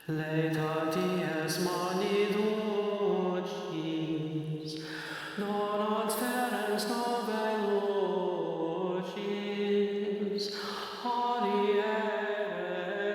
Laeta dies mani lucis, non ad sferens novae lucis, hodie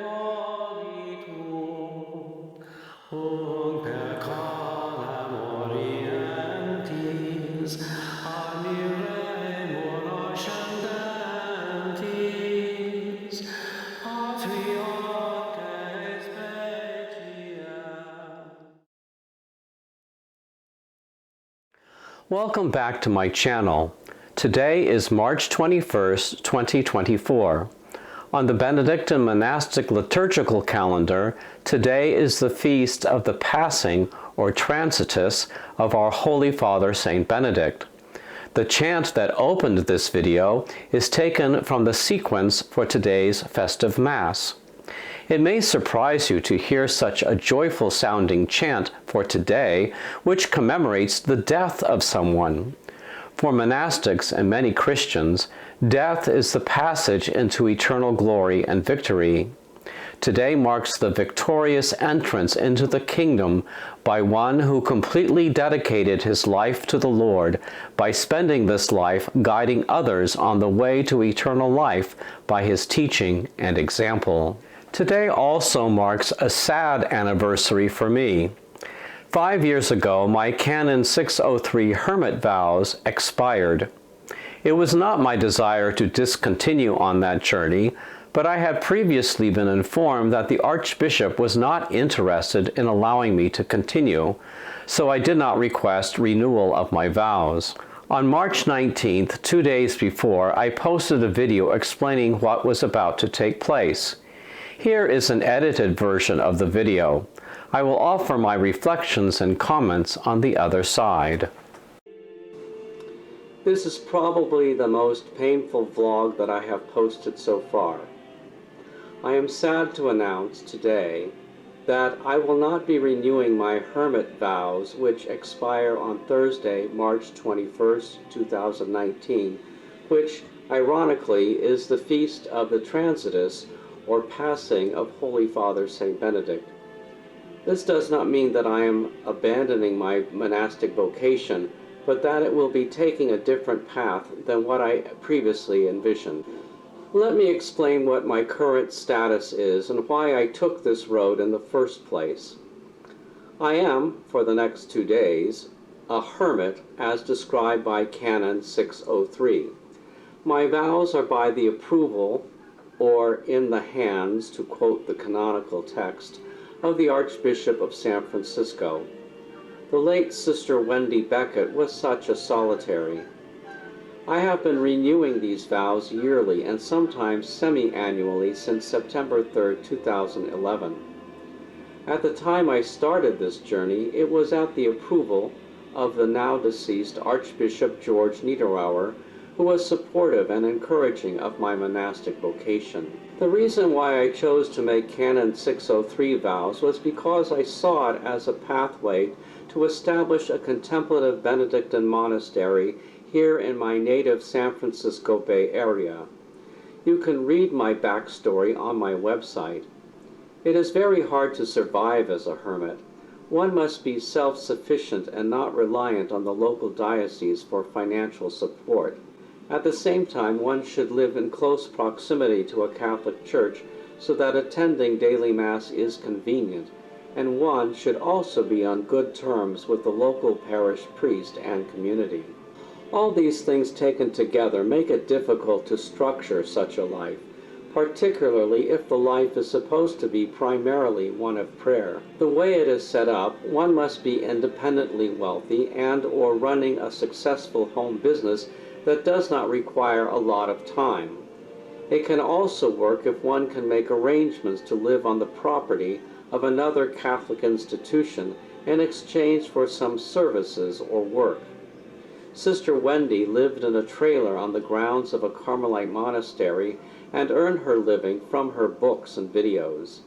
colitum, unc peccata morientis, admiremur ascendentis, patriarches Begiae. Welcome back to my channel. Today is March 21st, 2024. On the Benedictine monastic liturgical calendar, today is the feast of the passing or transitus of our Holy Father Saint Benedict. The chant that opened this video is taken from the sequence for today's festive Mass. It may surprise you to hear such a joyful sounding chant for today, which commemorates the death of someone. For monastics and many Christians, death is the passage into eternal glory and victory. Today marks the victorious entrance into the kingdom by one who completely dedicated his life to the Lord by spending this life guiding others on the way to eternal life by his teaching and example. Today also marks a sad anniversary for me. 5 years ago, my Canon 603 Hermit Vows expired. It was not my desire to discontinue on that journey, but I had previously been informed that the Archbishop was not interested in allowing me to continue, so I did not request renewal of my vows. On March 19th, 2 days before, I posted a video explaining what was about to take place. Here is an edited version of the video. I will offer my reflections and comments on the other side. This is probably the most painful vlog that I have posted so far. I am sad to announce today that I will not be renewing my hermit vows, which expire on Thursday, March 21st, 2019, which ironically is the feast of the Transitus, or passing of Holy Father Saint Benedict. This does not mean that I am abandoning my monastic vocation, but that it will be taking a different path than what I previously envisioned. Let me explain what my current status is and why I took this road in the first place. I am, for the next 2 days, a hermit as described by Canon 603. My vows are by the approval or in the hands, to quote the canonical text, of the Archbishop of San Francisco. The late Sister Wendy Beckett was such a solitary. I have been renewing these vows yearly and sometimes semi-annually since September 3rd, 2011. At the time I started this journey, it was at the approval of the now deceased Archbishop George Niederauer, who was supportive and encouraging of my monastic vocation. The reason why I chose to make Canon 603 vows was because I saw it as a pathway to establish a contemplative Benedictine monastery here in my native San Francisco Bay Area. You can read my backstory on my website. It is very hard to survive as a hermit. One must be self-sufficient and not reliant on the local diocese for financial support. At the same time, one should live in close proximity to a Catholic church so that attending daily Mass is convenient, and one should also be on good terms with the local parish priest and community. All these things taken together make it difficult to structure such a life, particularly if the life is supposed to be primarily one of prayer. The way it is set up, one must be independently wealthy and/or running a successful home business that does not require a lot of time. It can also work if one can make arrangements to live on the property of another Catholic institution in exchange for some services or work. Sister Wendy lived in a trailer on the grounds of a Carmelite monastery and earned her living from her books and videos.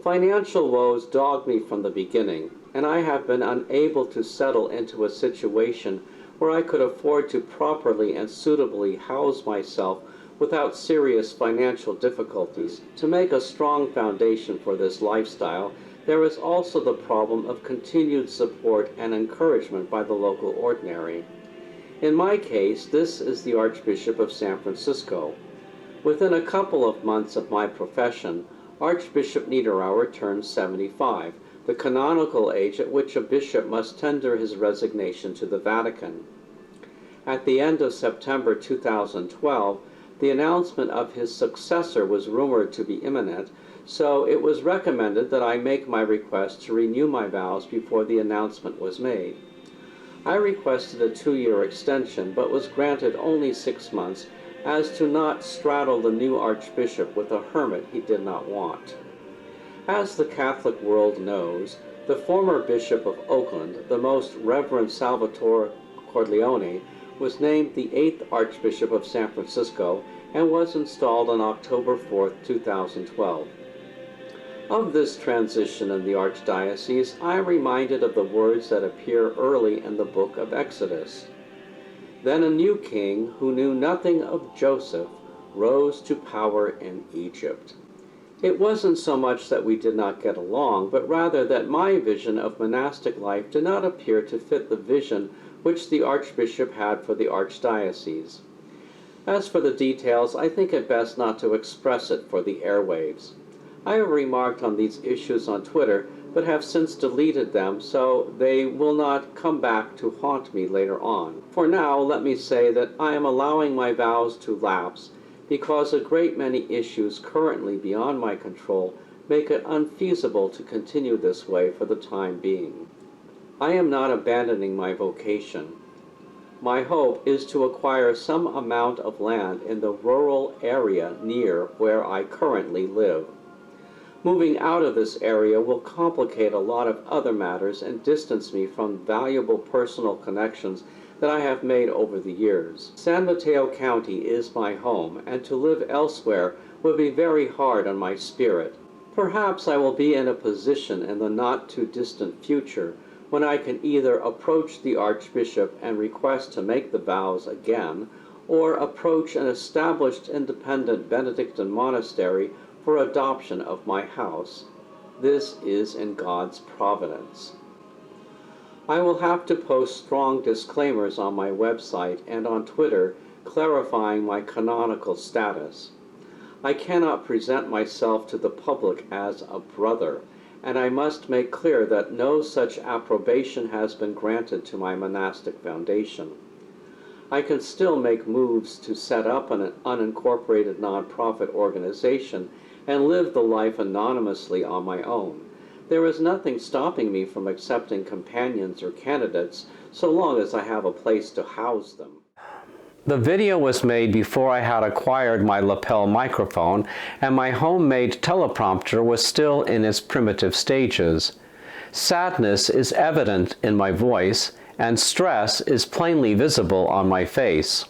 Financial woes dogged me from the beginning, and I have been unable to settle into a situation where I could afford to properly and suitably house myself without serious financial difficulties. To make a strong foundation for this lifestyle, there is also the problem of continued support and encouragement by the local ordinary. In my case, this is the Archbishop of San Francisco. Within a couple of months of my profession, Archbishop Niederauer turned 75, the canonical age at which a bishop must tender his resignation to the Vatican. At the end of September 2012, the announcement of his successor was rumored to be imminent, so it was recommended that I make my request to renew my vows before the announcement was made. I requested a 2-year extension, but was granted only 6 months, as to not straddle the new archbishop with a hermit he did not want. As the Catholic world knows, the former Bishop of Oakland, the Most Reverend Salvatore Cordileone, was named the 8th Archbishop of San Francisco and was installed on October 4, 2012. Of this transition in the Archdiocese, I am reminded of the words that appear early in the book of Exodus. Then a new king, who knew nothing of Joseph, rose to power in Egypt. It wasn't so much that we did not get along, but rather that my vision of monastic life did not appear to fit the vision which the Archbishop had for the Archdiocese. As for the details, I think it best not to express it for the airwaves. I have remarked on these issues on Twitter, but have since deleted them, so they will not come back to haunt me later on. For now, let me say that I am allowing my vows to lapse because a great many issues currently beyond my control make it unfeasible to continue this way for the time being. I am not abandoning my vocation. My hope is to acquire some amount of land in the rural area near where I currently live. Moving out of this area will complicate a lot of other matters and distance me from valuable personal connections that I have made over the years. San Mateo County is my home, and to live elsewhere would be very hard on my spirit. Perhaps I will be in a position in the not-too-distant future when I can either approach the Archbishop and request to make the vows again, or approach an established independent Benedictine monastery for adoption of my house. This is in God's providence. I will have to post strong disclaimers on my website and on Twitter clarifying my canonical status. I cannot present myself to the public as a brother, and I must make clear that no such approbation has been granted to my monastic foundation. I can still make moves to set up an unincorporated nonprofit organization and live the life anonymously on my own. There is nothing stopping me from accepting companions or candidates so long as I have a place to house them. The video was made before I had acquired my lapel microphone, and my homemade teleprompter was still in its primitive stages. Sadness is evident in my voice, and stress is plainly visible on my face.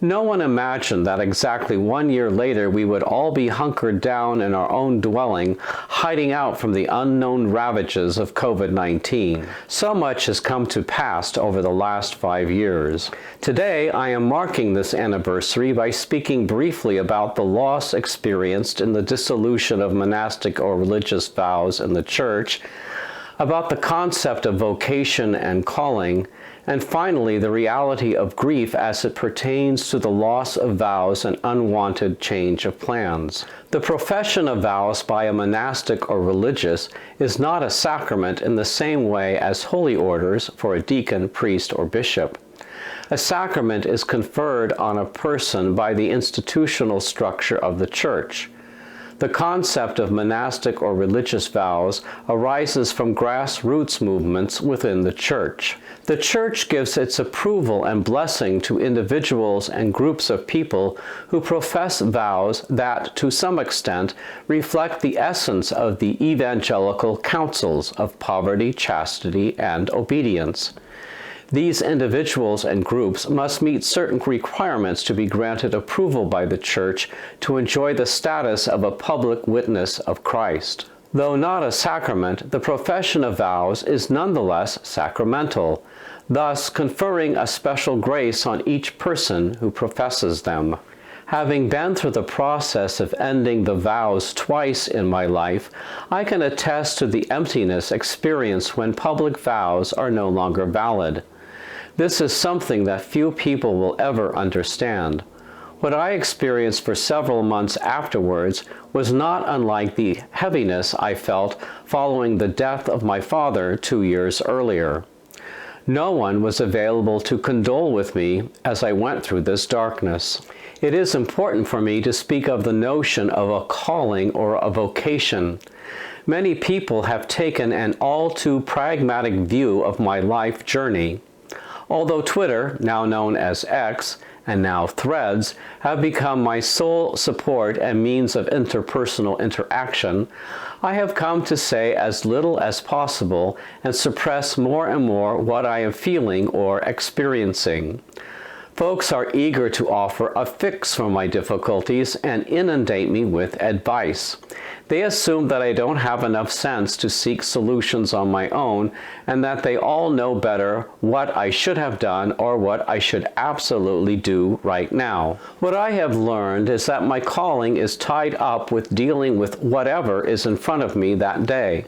No one imagined that exactly 1 year later we would all be hunkered down in our own dwelling, hiding out from the unknown ravages of COVID-19. So much has come to pass over the last 5 years. Today, I am marking this anniversary by speaking briefly about the loss experienced in the dissolution of monastic or religious vows in the Church, about the concept of vocation and calling, and finally, the reality of grief as it pertains to the loss of vows and unwanted change of plans. The profession of vows by a monastic or religious is not a sacrament in the same way as holy orders for a deacon, priest, or bishop. A sacrament is conferred on a person by the institutional structure of the Church. The concept of monastic or religious vows arises from grassroots movements within the Church. The Church gives its approval and blessing to individuals and groups of people who profess vows that, to some extent, reflect the essence of the evangelical counsels of poverty, chastity, and obedience. These individuals and groups must meet certain requirements to be granted approval by the Church to enjoy the status of a public witness of Christ. Though not a sacrament, the profession of vows is nonetheless sacramental, thus conferring a special grace on each person who professes them. Having been through the process of ending the vows twice in my life, I can attest to the emptiness experienced when public vows are no longer valid. This is something that few people will ever understand. What I experienced for several months afterwards was not unlike the heaviness I felt following the death of my father 2 years earlier. No one was available to condole with me as I went through this darkness. It is important for me to speak of the notion of a calling or a vocation. Many people have taken an all too pragmatic view of my life journey. Although Twitter, now known as X, and now Threads, have become my sole support and means of interpersonal interaction, I have come to say as little as possible and suppress more and more what I am feeling or experiencing. Folks are eager to offer a fix for my difficulties and inundate me with advice. They assume that I don't have enough sense to seek solutions on my own and that they all know better what I should have done or what I should absolutely do right now. What I have learned is that my calling is tied up with dealing with whatever is in front of me that day.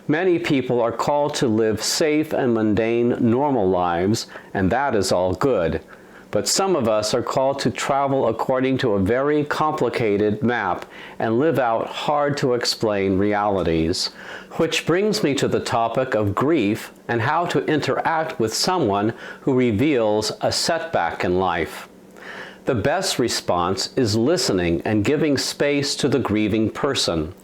Many people are called to live safe and mundane, normal lives, and that is all good. But some of us are called to travel according to a very complicated map and live out hard-to-explain realities. Which brings me to the topic of grief and how to interact with someone who reveals a setback in life. The best response is listening and giving space to the grieving person.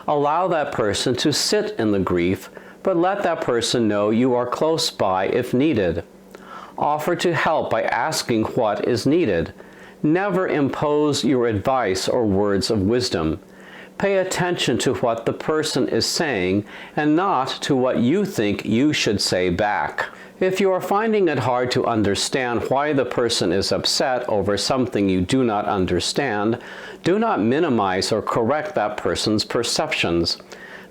Allow that person to sit in the grief, but let that person know you are close by if needed. Offer to help by asking what is needed. Never impose your advice or words of wisdom. Pay attention to what the person is saying and not to what you think you should say back. If you are finding it hard to understand why the person is upset over something you do not understand, do not minimize or correct that person's perceptions.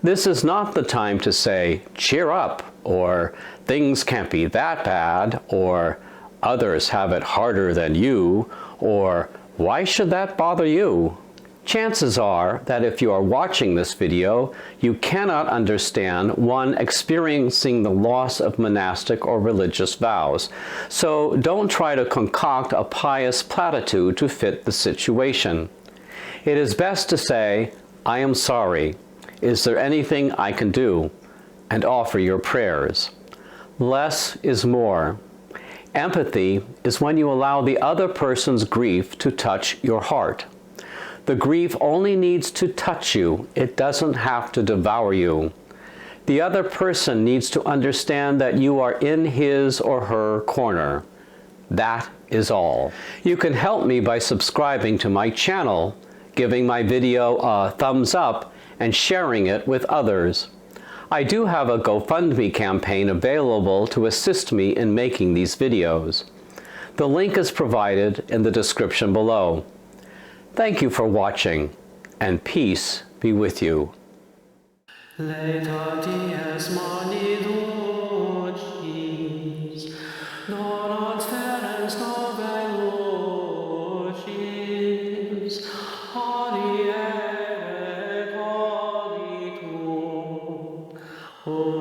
This is not the time to say, "Cheer up," or "Things can't be that bad," or "Others have it harder than you," or "Why should that bother you?" Chances are that if you are watching this video, you cannot understand one experiencing the loss of monastic or religious vows. So don't try to concoct a pious platitude to fit the situation. It is best to say, "I am sorry. Is there anything I can do?" and offer your prayers. Less is more. Empathy is when you allow the other person's grief to touch your heart. The grief only needs to touch you. It doesn't have to devour you. The other person needs to understand that you are in his or her corner. That is all. You can help me by subscribing to my channel, giving my video a thumbs up, and sharing it with others. I do have a GoFundMe campaign available to assist me in making these videos. The link is provided in the description below. Thank you for watching, and peace be with you. Oh